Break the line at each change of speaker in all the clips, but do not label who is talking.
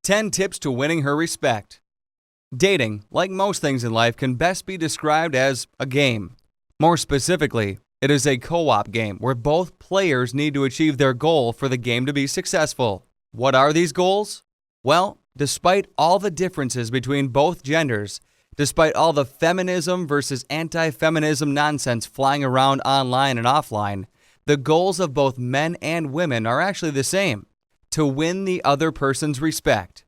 10 tips to winning her respect. Dating, like most things in life, can best be described as a game. More specifically, it is a co-op game where both players need to achieve their goal for the game to be successful. What are these goals? Well, despite all the differences between both genders, despite all the feminism versus anti-feminism nonsense flying around online and offline, the goals of both men and women are actually the same: to win the other person's respect.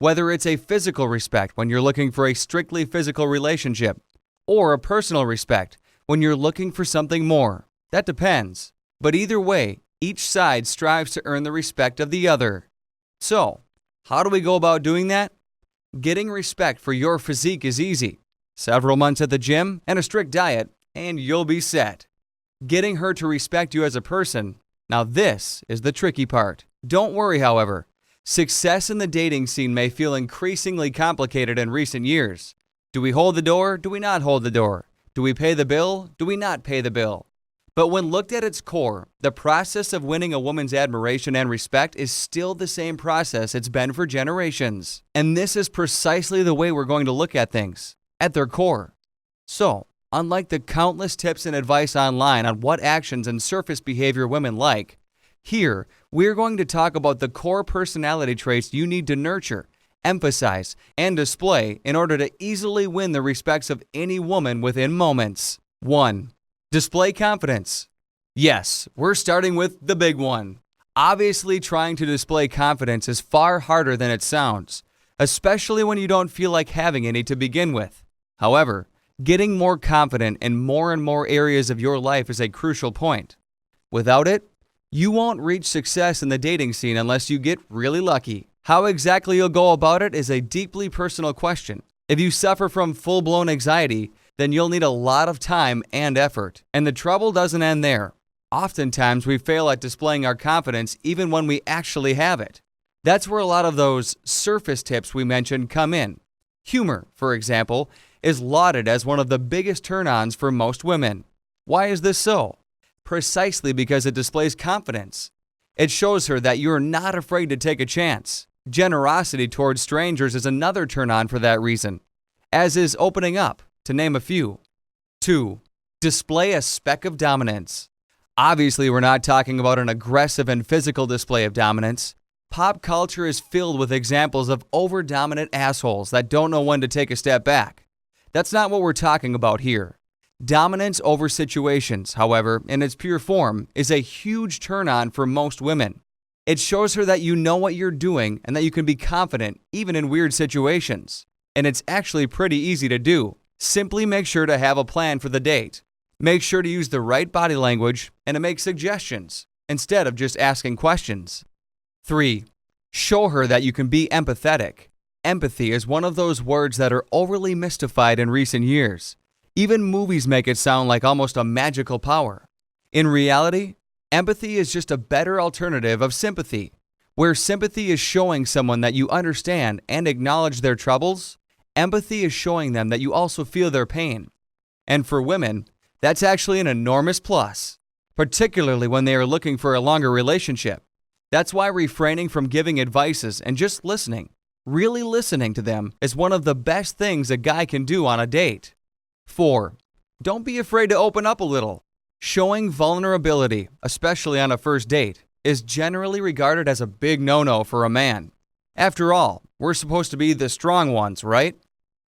Whether it's a physical respect when you're looking for a strictly physical relationship, or a personal respect when you're looking for something more, that depends. But either way, each side strives to earn the respect of the other. So, how do we go about doing that? Getting respect for your physique is easy. Several months at the gym and a strict diet, and you'll be set. Getting her to respect you as a person, now this is the tricky part. Don't worry, however. Success in the dating scene may feel increasingly complicated in recent years. Do we hold the door? Do we not hold the door? Do we pay the bill? Do we not pay the bill? But when looked at its core, the process of winning a woman's admiration and respect is still the same process it's been for generations. And this is precisely the way we're going to look at things, at their core. So, unlike the countless tips and advice online on what actions and surface behavior women like, here, we're going to talk about the core personality traits you need to nurture, emphasize, and display in order to easily win the respects of any woman within moments. 1. Display confidence. Yes, we're starting with the big one. Obviously, trying to display confidence is far harder than it sounds, especially when you don't feel like having any to begin with. However, getting more confident in more and more areas of your life is a crucial point. Without it, you won't reach success in the dating scene unless you get really lucky. How exactly you'll go about it is a deeply personal question. If you suffer from full-blown anxiety, then you'll need a lot of time and effort. And the trouble doesn't end there. Oftentimes, we fail at displaying our confidence even when we actually have it. That's where a lot of those surface tips we mentioned come in. Humor, for example, is lauded as one of the biggest turn-ons for most women. Why is this so? Precisely because it displays confidence. It shows her that you're not afraid to take a chance. Generosity towards strangers is another turn-on for that reason, as is opening up, to name a few. 2. Display a speck of dominance. Obviously, we're not talking about an aggressive and physical display of dominance. Pop culture is filled with examples of over-dominant assholes that don't know when to take a step back. That's not what we're talking about here. Dominance over situations, however, in its pure form, is a huge turn-on for most women. It shows her that you know what you're doing and that you can be confident even in weird situations. And it's actually pretty easy to do. Simply make sure to have a plan for the date. Make sure to use the right body language and to make suggestions instead of just asking questions. 3. Show her that you can be empathetic. Empathy is one of those words that are overly mystified in recent years. Even movies make it sound like almost a magical power. In reality, empathy is just a better alternative of sympathy. Where sympathy is showing someone that you understand and acknowledge their troubles, empathy is showing them that you also feel their pain. And for women, that's actually an enormous plus, particularly when they are looking for a longer relationship. That's why refraining from giving advices and just listening, really listening to them, is one of the best things a guy can do on a date. 4. Don't be afraid to open up a little. Showing vulnerability, especially on a first date, is generally regarded as a big no-no for a man. After all, we're supposed to be the strong ones, right?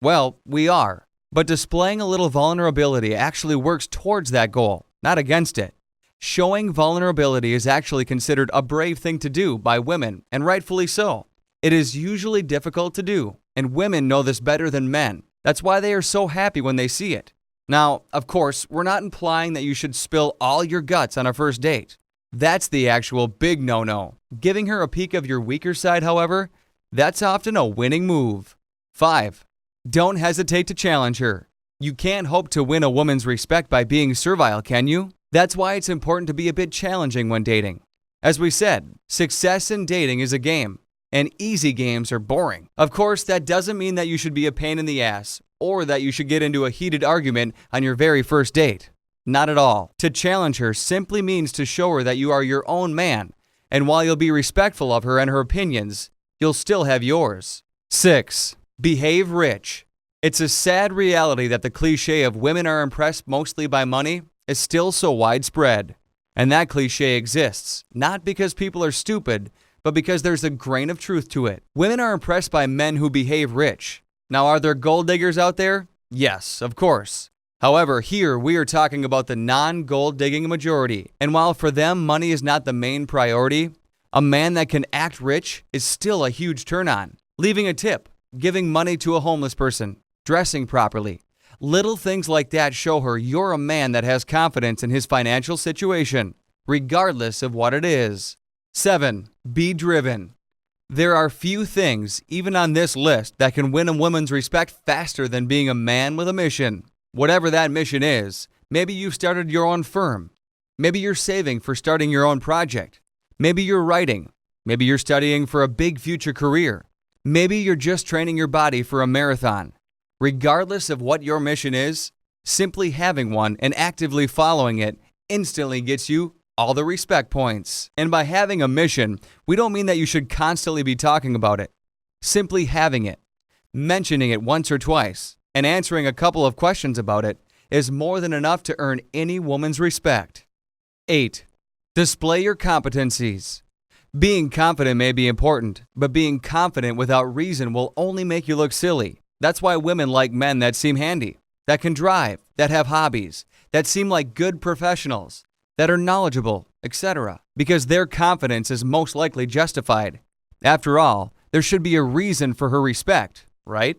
Well, we are. But displaying a little vulnerability actually works towards that goal, not against it. Showing vulnerability is actually considered a brave thing to do by women, and rightfully so. It is usually difficult to do, and women know this better than men. That's why they are so happy when they see it. Now, of course, we're not implying that you should spill all your guts on a first date. That's the actual big no-no. Giving her a peek of your weaker side, however, that's often a winning move. 5. Don't hesitate to challenge her. You can't hope to win a woman's respect by being servile, can you? That's why it's important to be a bit challenging when dating. As we said, success in dating is a game, and easy games are boring. Of course, that doesn't mean that you should be a pain in the ass, or that you should get into a heated argument on your very first date. Not at all. To challenge her simply means to show her that you are your own man, and while you'll be respectful of her and her opinions, you'll still have yours. 6. Behave rich. It's a sad reality that the cliche of women are impressed mostly by money is still so widespread. And that cliche exists, not because people are stupid, but because there's a grain of truth to it. Women are impressed by men who behave rich. Now, are there gold diggers out there? Yes, of course. However, here we are talking about the non-gold digging majority. And while for them money is not the main priority, a man that can act rich is still a huge turn on. Leaving a tip, giving money to a homeless person, dressing properly. Little things like that show her you're a man that has confidence in his financial situation, regardless of what it is. 7. Be driven. There are few things, even on this list, that can win a woman's respect faster than being a man with a mission. Whatever that mission is, maybe you've started your own firm. Maybe you're saving for starting your own project. Maybe you're writing. Maybe you're studying for a big future career. Maybe you're just training your body for a marathon. Regardless of what your mission is, simply having one and actively following it instantly gets you all the respect points. And by having a mission, we don't mean that you should constantly be talking about it. Simply having it, mentioning it once or twice, and answering a couple of questions about it is more than enough to earn any woman's respect. 8. Display your competencies. Being confident may be important, but being confident without reason will only make you look silly. That's why women like men that seem handy, that can drive, that have hobbies, that seem like good professionals, that are knowledgeable, etc. Because their confidence is most likely justified. After all, there should be a reason for her respect, right?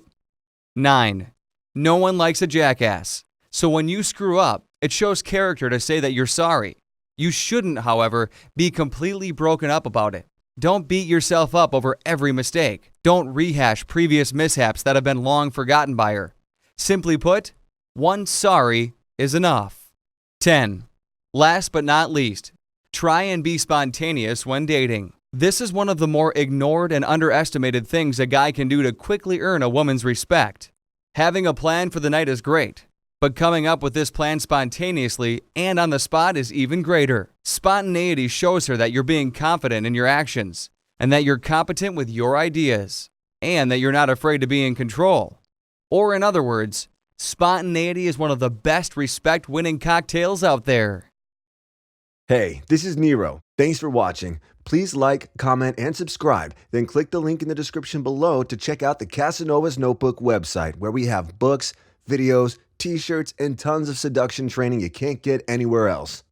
9. No one likes a jackass. So when you screw up, it shows character to say that you're sorry. You shouldn't, however, be completely broken up about it. Don't beat yourself up over every mistake. Don't rehash previous mishaps that have been long forgotten by her. Simply put, one sorry is enough. 10. Last but not least, try and be spontaneous when dating. This is one of the more ignored and underestimated things a guy can do to quickly earn a woman's respect. Having a plan for the night is great, but coming up with this plan spontaneously and on the spot is even greater. Spontaneity shows her that you're being confident in your actions, and that you're competent with your ideas, and that you're not afraid to be in control. Or in other words, spontaneity is one of the best respect-winning cocktails out there.
Hey, this is Nero. Thanks for watching. Please like, comment, and subscribe. Then click the link in the description below to check out the Casanova's Notebook website, where we have books, videos, t-shirts, and tons of seduction training you can't get anywhere else.